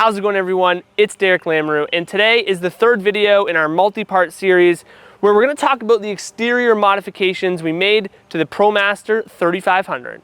How's it going, everyone? It's Derek Lamoureux, and today is the third video in our multi-part series where we're going to talk about the exterior modifications we made to the Promaster 3500.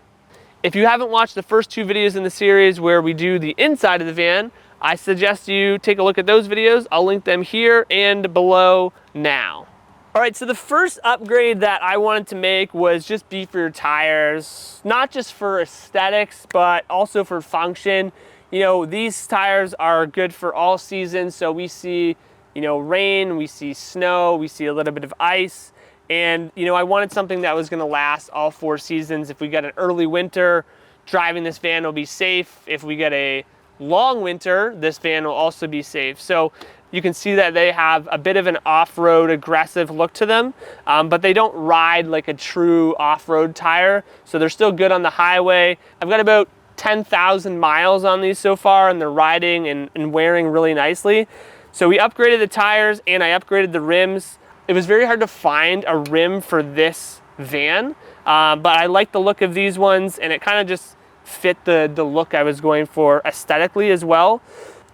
If you haven't watched the first two videos in the series where we do the inside of the van, I suggest you take a look at those videos. I'll link them here and below now. All right, so the first upgrade that I wanted to make was just beefier tires, not just for aesthetics, but also for function. You know, these tires are good for all seasons. So we see, rain, we see snow, we see a little bit of ice. And, I wanted something that was gonna last all 4 seasons. If we get an early winter, driving this van will be safe. If we get a long winter, this van will also be safe. So you can see that they have a bit of an off-road aggressive look to them, but they don't ride like a true off-road tire. So they're still good on the highway. I've got about 10,000 miles on these so far, and they're riding and wearing really nicely. So we upgraded the tires and I upgraded the rims. It was very hard to find a rim for this van, but I like the look of these ones, and it kind of just fit the look I was going for aesthetically as well.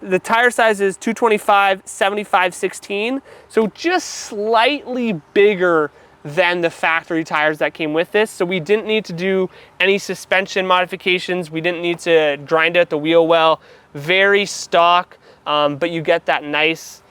The tire size is 225 75/16, so just slightly bigger than the factory tires that came with this. So we didn't need to do any suspension modifications. We didn't need to grind out the wheel well. Very stock, but you get that nice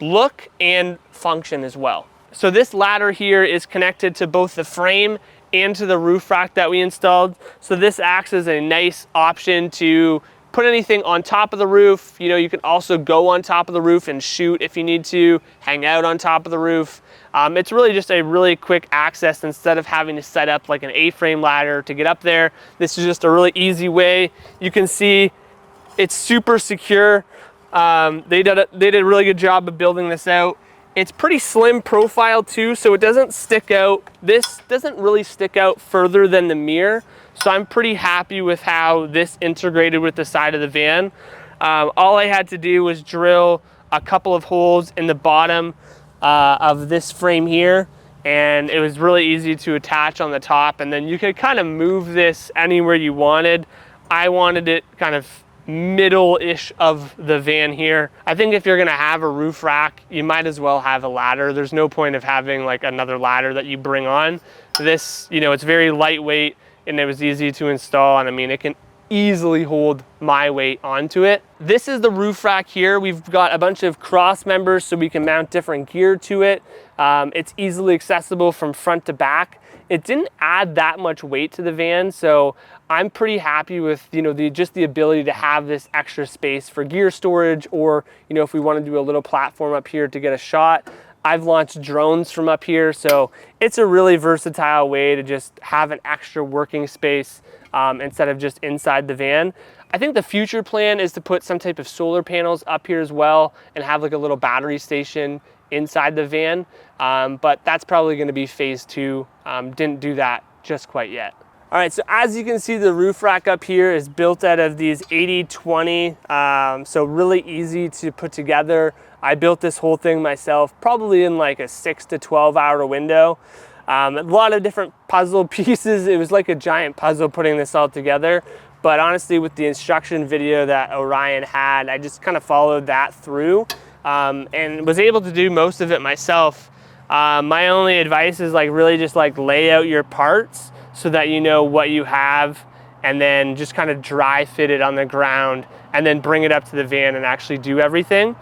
look and function as well. So this ladder here is connected to both the frame and to the roof rack that we installed. So this acts as a nice option to put anything on top of the roof. You can also go on top of the roof and shoot if you need to, hang out on top of the roof. It's really just a really quick access instead of having to set up like an A-frame ladder to get up there. This is just a really easy way. You can see it's super secure. They did a really good job of building this out. It's pretty slim profile too, so it doesn't stick out. This doesn't really stick out further than the mirror. So I'm pretty happy with how this integrated with the side of the van. All I had to do was drill a couple of holes in the bottom of this frame here, and it was really easy to attach on the top, and then you could kind of move this anywhere you wanted. I wanted it kind of middle-ish of the van here. I think if you're gonna have a roof rack, you might as well have a ladder. There's no point of having like another ladder that you bring on. This, it's very lightweight, and it was easy to install, and I mean, it can easily hold my weight onto it. This is the roof rack here. We've got a bunch of cross members so we can mount different gear to it. It's easily accessible from front to back. It didn't add that much weight to the van, so I'm pretty happy with just the ability to have this extra space for gear storage, or if we want to do a little platform up here to get a shot. I've launched drones from up here, so it's a really versatile way to just have an extra working space instead of just inside the van. I think the future plan is to put some type of solar panels up here as well and have like a little battery station inside the van, but that's probably going to be phase 2. Didn't do that just quite yet. All right, so as you can see, the roof rack up here is built out of these 80/20, so really easy to put together. I built this whole thing myself, probably in like a 6 to 12 hour window. A lot of different puzzle pieces. It was like a giant puzzle putting this all together. But honestly, with the instruction video that Orion had, I just kind of followed that through and was able to do most of it myself. My only advice is really just lay out your parts so that you know what you have, and then just kind of dry fit it on the ground and then bring it up to the van and actually do everything.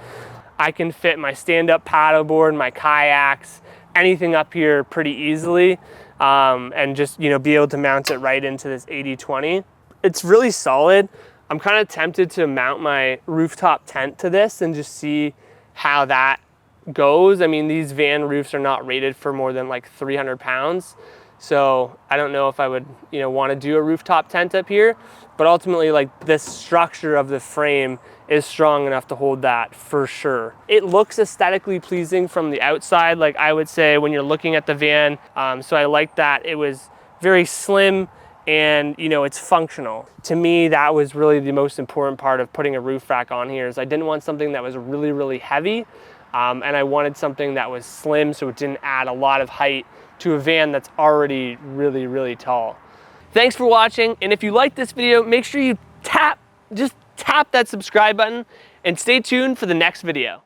I can fit my stand-up paddleboard, my kayaks, anything up here pretty easily, and just be able to mount it right into this 80/20. It's really solid. I'm kind of tempted to mount my rooftop tent to this and just see how that goes. I mean, these van roofs are not rated for more than 300 pounds. So I don't know if I would, want to do a rooftop tent up here, but ultimately this structure of the frame is strong enough to hold that for sure. It looks aesthetically pleasing from the outside, I would say, when you're looking at the van. So I like that it was very slim and it's functional. To me, that was really the most important part of putting a roof rack on here, is I didn't want something that was really, really heavy, and I wanted something that was slim so it didn't add a lot of height to a van that's already really, really tall. Thanks for watching, and if you like this video, make sure you just tap that subscribe button and stay tuned for the next video.